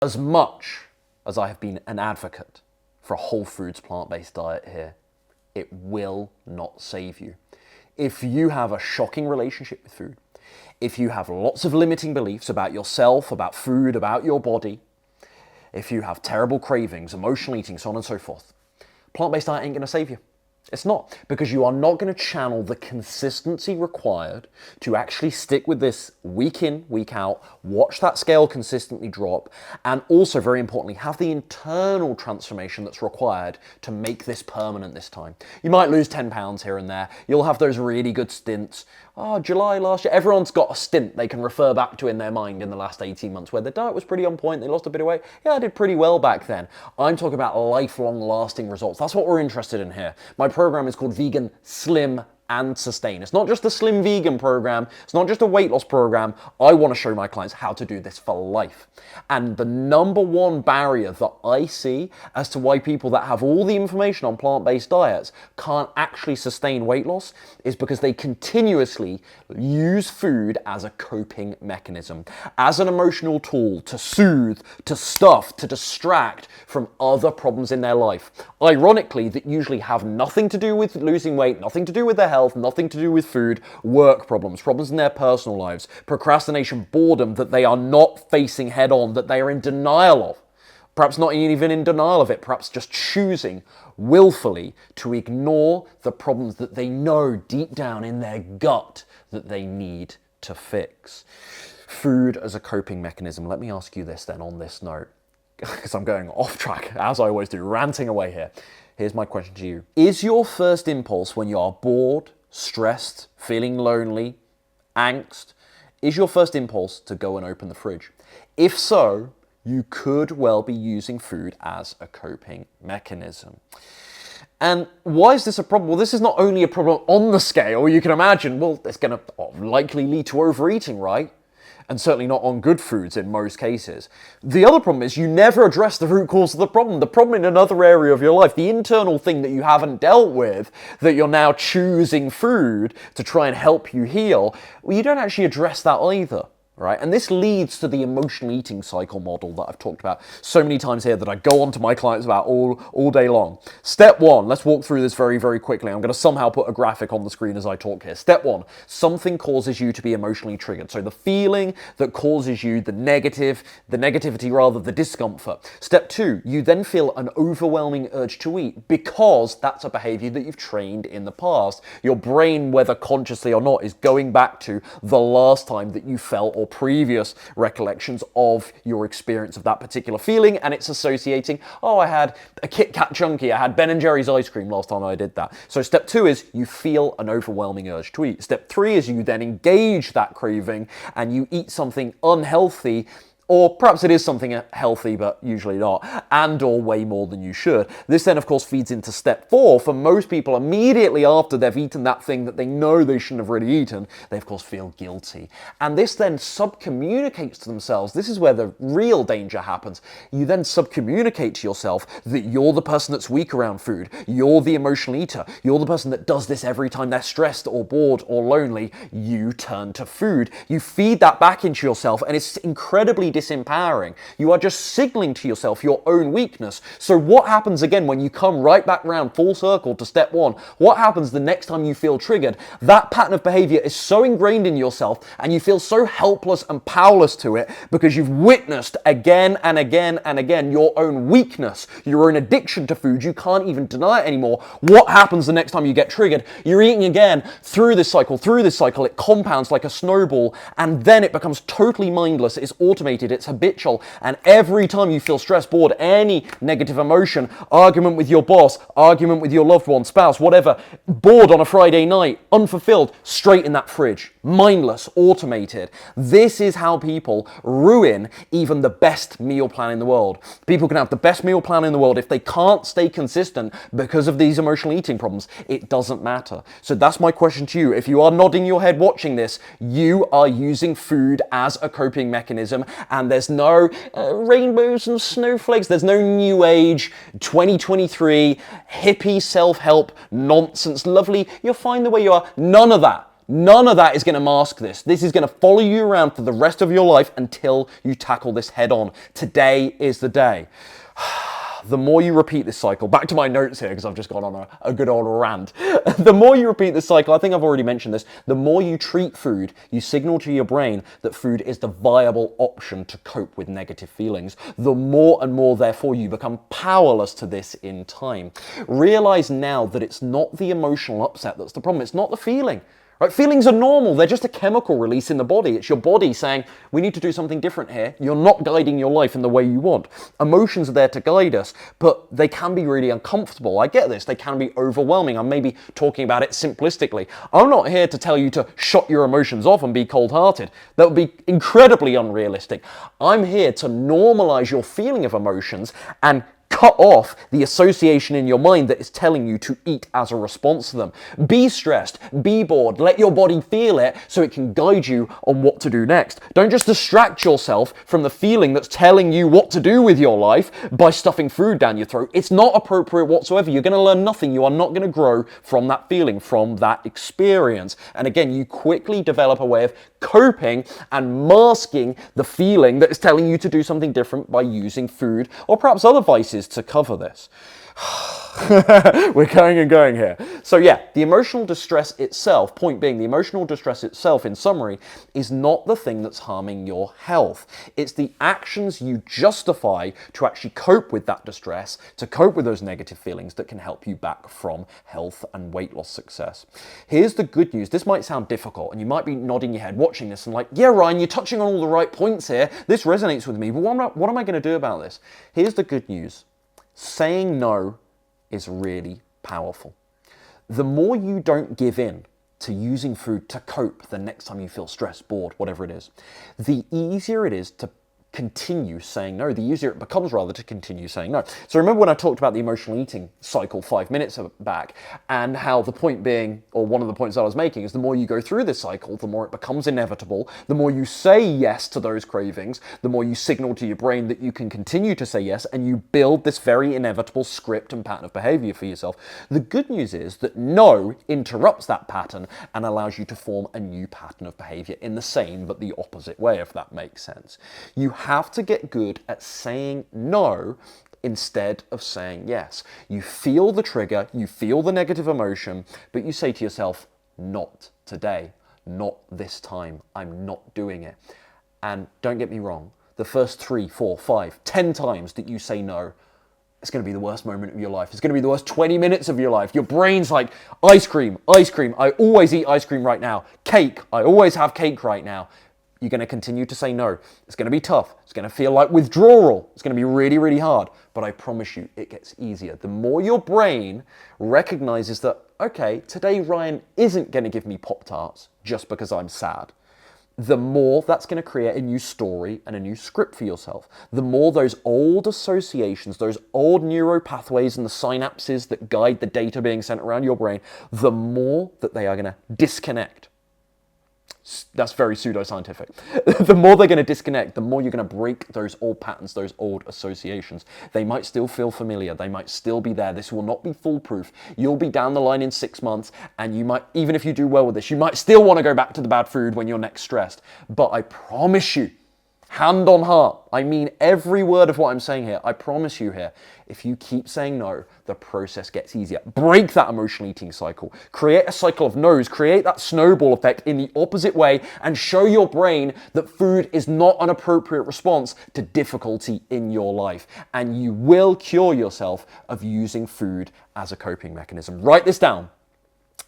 As much as I have been an advocate for a whole foods plant-based diet here, it will not save you. If you have a shocking relationship with food, if you have lots of limiting beliefs about yourself, about food, about your body, if you have terrible cravings, emotional eating, so on and so forth, plant-based diet ain't going to save you. It's not, because you are not going to channel the consistency required to actually stick with this week in, week out, watch that scale consistently drop, and also, very importantly, have the internal transformation that's required to make this permanent this time. You might lose 10 pounds here and there. You'll have those really good stints. Oh, July last year, everyone's got a stint they can refer back to in their mind in the last 18 months where their diet was pretty on point, they lost a bit of weight. Yeah, I did pretty well back then. I'm talking about lifelong lasting results. That's what we're interested in here. My program is called Vegan Slim and Sustain. It's not just a slim vegan program. It's not just a weight loss program. I want to show my clients how to do this for life. And the number one barrier that I see as to why people that have all the information on plant-based diets can't actually sustain weight loss is because they continuously use food as a coping mechanism, as an emotional tool to soothe, to stuff, to distract from other problems in their life. Ironically, that usually have nothing to do with losing weight, nothing to do with their health, nothing to do with food, work problems, problems in their personal lives, procrastination, boredom that they are not facing head on, that they are in denial of. Perhaps not even in denial of it, perhaps just choosing willfully to ignore the problems that they know deep down in their gut that they need to fix. Food as a coping mechanism. Let me ask you this then on this note, because I'm going off track, as I always do, ranting away here. Here's my question to you. Is your first impulse when you are bored, stressed, feeling lonely, angst, is your first impulse to go and open the fridge? If so, you could well be using food as a coping mechanism. And why is this a problem? Well, this is not only a problem on the scale. You can imagine, well, it's going to likely lead to overeating, right? And certainly not on good foods in most cases. The other problem is you never address the root cause of the problem in another area of your life, the internal thing that you haven't dealt with, that you're now choosing food to try and help you heal. Well, you don't actually address that either. Right? And this leads to the emotional eating cycle model that I've talked about so many times here that I go on to my clients about all day long. Step one, let's walk through this very, very quickly. I'm going to somehow put a graphic on the screen as I talk here. Step one, something causes you to be emotionally triggered. So the feeling that causes you the negativity rather, the discomfort. Step two, you then feel an overwhelming urge to eat because that's a behavior that you've trained in the past. Your brain, whether consciously or not, is going back to the last time that you felt or previous recollections of your experience of that particular feeling, and it's associating, oh, I had a Kit Kat chunky, I had Ben & Jerry's ice cream last time I did that. So step two is you feel an overwhelming urge to eat. Step three is you then engage that craving and you eat something unhealthy, or perhaps it is something healthy, but usually not, and or way more than you should. This then, of course, feeds into step four. For most people, immediately after they've eaten that thing that they know they shouldn't have really eaten, they, of course, feel guilty. And this then subcommunicates to themselves. This is where the real danger happens. You then subcommunicate to yourself that you're the person that's weak around food. You're the emotional eater. You're the person that does this every time they're stressed or bored or lonely. You turn to food. You feed that back into yourself, and it's incredibly disempowering. You are just signaling to yourself your own weakness. So what happens again when you come right back round full circle to step one? What happens the next time you feel triggered? That pattern of behavior is so ingrained in yourself and you feel so helpless and powerless to it because you've witnessed again and again and again your own weakness, your own addiction to food. You can't even deny it anymore. What happens the next time you get triggered? You're eating again through this cycle. It compounds like a snowball, and then it becomes totally mindless. It's automated. It's habitual, and every time you feel stressed, bored, any negative emotion, argument with your boss, argument with your loved one, spouse, whatever, bored on a Friday night, unfulfilled, straight in that fridge, mindless, automated. This is how people ruin even the best meal plan in the world. People can have the best meal plan in the world. If they can't stay consistent because of these emotional eating problems, it doesn't matter. So that's my question to you. If you are nodding your head watching this, you are using food as a coping mechanism, and there's no rainbows and snowflakes. There's no new age 2023 hippie self-help nonsense. Lovely, you're fine the way you are. None of that. None of that is going to mask this. This is going to follow you around for the rest of your life until you tackle this head on. Today is the day. The more you repeat this cycle, back to my notes here because I've just gone on a good old rant. The more you repeat this cycle, I think I've already mentioned this, the more you treat food, you signal to your brain that food is the viable option to cope with negative feelings. The more and more, therefore, you become powerless to this in time. Realize now that it's not the emotional upset that's the problem. It's not the feeling. Right? Feelings are normal. They're just a chemical release in the body. It's your body saying, we need to do something different here. You're not guiding your life in the way you want. Emotions are there to guide us, but they can be really uncomfortable. I get this. They can be overwhelming. I'm maybe talking about it simplistically. I'm not here to tell you to shut your emotions off and be cold-hearted. That would be incredibly unrealistic. I'm here to normalize your feeling of emotions and cut off the association in your mind that is telling you to eat as a response to them. Be stressed, be bored, let your body feel it so it can guide you on what to do next. Don't just distract yourself from the feeling that's telling you what to do with your life by stuffing food down your throat. It's not appropriate whatsoever. You're going to learn nothing. You are not going to grow from that feeling, from that experience. And again, you quickly develop a way of coping and masking the feeling that is telling you to do something different by using food or perhaps other vices to cover this. We're going and going here. So yeah, the emotional distress itself, point being, the emotional distress itself, in summary, is not the thing that's harming your health. It's the actions you justify to actually cope with that distress, to cope with those negative feelings that can help you back from health and weight loss success. Here's the good news. This might sound difficult, and you might be nodding your head watching this and like, yeah, Ryan, you're touching on all the right points here. This resonates with me, but what am I going to do about this? Here's the good news. Saying no is really powerful. The more you don't give in to using food to cope the next time you feel stressed, bored, whatever it is, the easier it is to continue saying no, the easier it becomes rather to continue saying no. So remember when I talked about the emotional eating cycle 5 minutes back, and how the point being, or one of the points I was making, is the more you go through this cycle, the more it becomes inevitable, the more you say yes to those cravings, the more you signal to your brain that you can continue to say yes, and you build this very inevitable script and pattern of behavior for yourself. The good news is that no interrupts that pattern and allows you to form a new pattern of behavior in the same but the opposite way, if that makes sense. You have to get good at saying no instead of saying yes. You feel the trigger, you feel the negative emotion, but you say to yourself, not today, not this time, I'm not doing it. And don't get me wrong, the first 3, 4, 5, 10 times that you say no, it's going to be the worst moment of your life. It's going to be the worst 20 minutes of your life. Your brain's like, ice cream, I always eat ice cream right now. Cake, I always have cake right now. You're going to continue to say no. It's going to be tough. It's going to feel like withdrawal. It's going to be really, really hard. But I promise you, it gets easier. The more your brain recognizes that, okay, today Ryan isn't going to give me Pop-Tarts just because I'm sad, the more that's going to create a new story and a new script for yourself. The more those old associations, those old neuro pathways and the synapses that guide the data being sent around your brain, the more that they are going to disconnect. That's very pseudoscientific. The more they're going to disconnect, the more you're going to break those old patterns, those old associations. They might still feel familiar. They might still be there. This will not be foolproof. You'll be down the line in 6 months, and you might, even if you do well with this, you might still want to go back to the bad food when you're next stressed. But I promise you, hand on heart, I mean every word of what I'm saying here, I promise you here, if you keep saying no, the process gets easier. Break that emotional eating cycle. Create a cycle of no's. Create that snowball effect in the opposite way and show your brain that food is not an appropriate response to difficulty in your life. And you will cure yourself of using food as a coping mechanism. Write this down.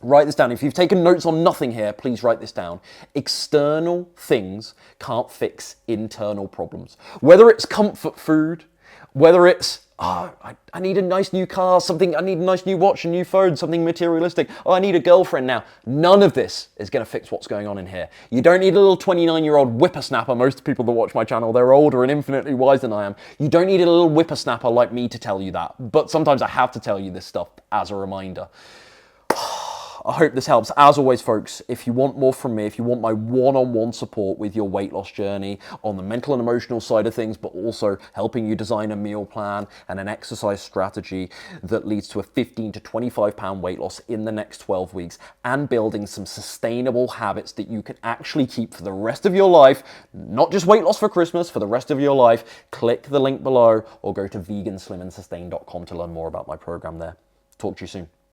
Write this down. If you've taken notes on nothing here, please write this down. External things can't fix internal problems. Whether it's comfort food, whether it's, I need a nice new car, I need a nice new watch, a new phone, something materialistic. I need a girlfriend now. None of this is going to fix what's going on in here. You don't need a little 29-year-old whippersnapper. Most people that watch my channel, they're older and infinitely wiser than I am. You don't need a little whippersnapper like me to tell you that. But sometimes I have to tell you this stuff as a reminder. I hope this helps. As always, folks, if you want more from me, if you want my one-on-one support with your weight loss journey on the mental and emotional side of things, but also helping you design a meal plan and an exercise strategy that leads to a 15 to 25 pound weight loss in the next 12 weeks and building some sustainable habits that you can actually keep for the rest of your life, not just weight loss for Christmas, for the rest of your life, click the link below or go to veganslimandsustain.com to learn more about my program there. Talk to you soon.